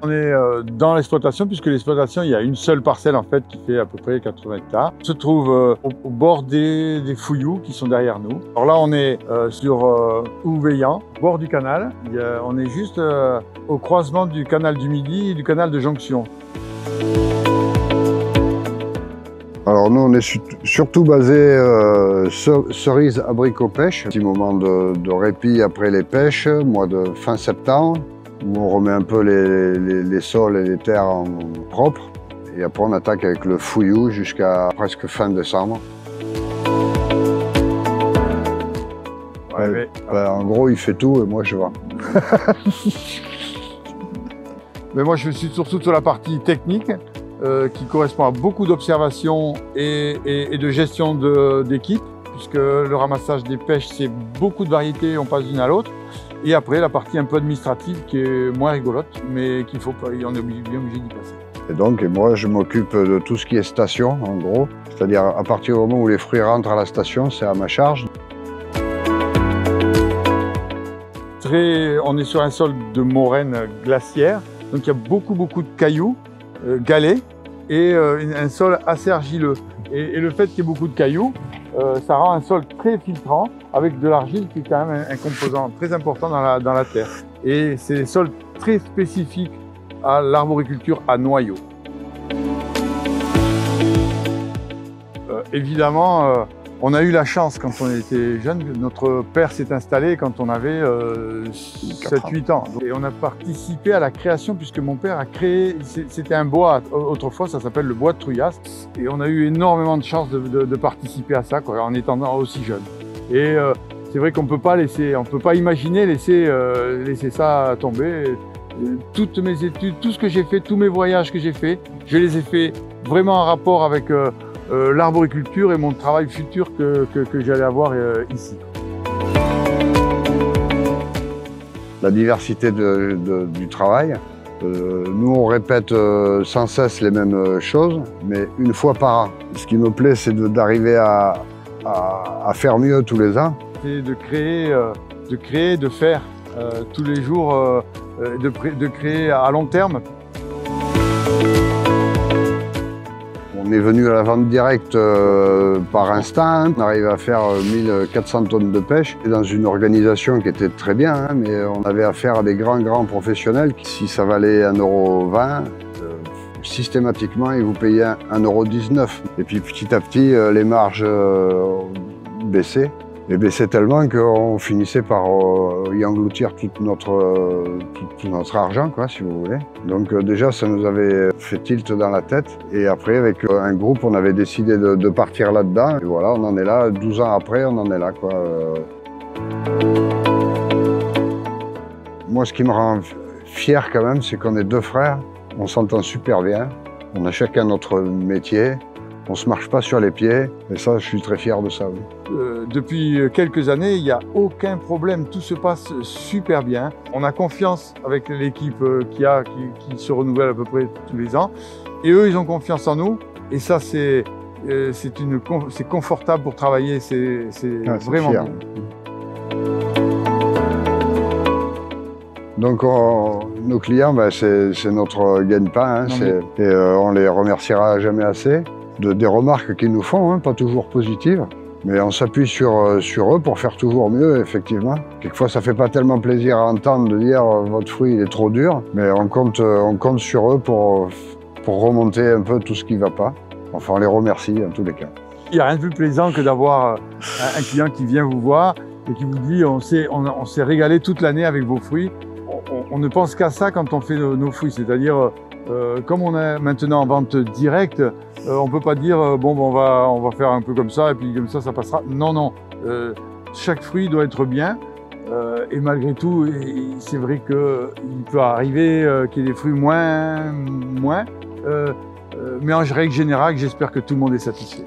On est dans l'exploitation, puisque l'exploitation, il y a une seule parcelle en fait qui fait à peu près 80 hectares. On se trouve au bord des fouillous qui sont derrière nous. Alors là, on est sur Ouveillan, bord du canal. On est juste au croisement du canal du Midi et du canal de Jonction. Alors nous, on est surtout basé cerise, abricot, pêche. Un petit moment de répit après les pêches, mois de fin septembre, où on remet un peu les sols et les terres en propre. Et après, on attaque avec le fouillou jusqu'à presque fin décembre. Ouais, en gros, il fait tout et moi, je vois. Mais moi, je suis surtout sur la partie technique. Qui correspond à beaucoup d'observations et de gestion d'équipe, puisque le ramassage des pêches, c'est beaucoup de variétés, on passe d'une à l'autre. Et après, la partie un peu administrative qui est moins rigolote, mais qu'il faut pas, on est bien obligé d'y passer. Et donc, moi, je m'occupe de tout ce qui est station, en gros. C'est-à-dire, à partir du moment où les fruits rentrent à la station, c'est à ma charge. On est sur un sol de moraine glaciaire, donc il y a beaucoup de cailloux. Galets et un sol assez argileux. Et le fait qu'il y ait beaucoup de cailloux, ça rend un sol très filtrant avec de l'argile qui est quand même un composant très important dans la terre. Et c'est des sols très spécifiques à l'arboriculture à noyaux. Évidemment, on a eu la chance quand on était jeune, notre père s'est installé quand on avait 7-8 ans. Et on a participé à la création puisque mon père a créé, c'était un bois, autrefois ça s'appelle le bois de Trouillas. Et on a eu énormément de chance de participer à ça quoi, en étant aussi jeune. Et c'est vrai qu'on peut pas imaginer laisser ça tomber. Toutes mes études, tout ce que j'ai fait, tous mes voyages que j'ai fait, je les ai fait vraiment en rapport avec l'arboriculture et mon travail futur que j'allais avoir ici. La diversité du travail. Nous, on répète sans cesse les mêmes choses, mais une fois par an. Ce qui me plaît, c'est d'arriver à faire mieux tous les ans. C'est de créer, de faire tous les jours, de créer à long terme. On est venu à la vente directe par instinct. On arrive à faire 1400 tonnes de pêche et dans une organisation qui était très bien, hein, mais on avait affaire à des grands professionnels. Si ça valait 1,20 €, systématiquement, ils vous payaient 1,19 €. Et puis petit à petit, les marges baissaient. Et baissaient tellement qu'on finissait par y engloutir tout notre argent, quoi, si vous voulez. Donc déjà, ça nous avait fait tilt dans la tête. Et après, avec un groupe, on avait décidé de partir là-dedans. Et voilà, on en est là. 12 ans après, on en est là, quoi. Moi, ce qui me rend fier quand même, c'est qu'on est deux frères. On s'entend super bien. On a chacun notre métier. On ne se marche pas sur les pieds, et ça, je suis très fier de ça. Oui. Depuis quelques années, il n'y a aucun problème, tout se passe super bien. On a confiance avec l'équipe qui se renouvelle à peu près tous les ans, et eux, ils ont confiance en nous, et ça, c'est confortable pour travailler, c'est vraiment bien. Donc, nos clients, ben, c'est notre gagne-pain, hein, et on les remerciera jamais assez. Des remarques qu'ils nous font, hein, pas toujours positives, mais on s'appuie sur eux pour faire toujours mieux, effectivement. Quelquefois, ça fait pas tellement plaisir à entendre de dire votre fruit il est trop dur, mais on compte sur eux pour remonter un peu tout ce qui va pas. Enfin, on les remercie en tous les cas. Il n'y a rien de plus plaisant que d'avoir un client qui vient vous voir et qui vous dit on s'est régalé toute l'année avec vos fruits. On ne pense qu'à ça quand on fait nos fruits, c'est-à-dire comme on est maintenant en vente directe, on ne peut pas dire bon on va faire un peu comme ça et puis comme ça passera. Non, chaque fruit doit être bien et malgré tout, c'est vrai qu'il peut arriver qu'il y ait des fruits moins, mais en règle générale, j'espère que tout le monde est satisfait.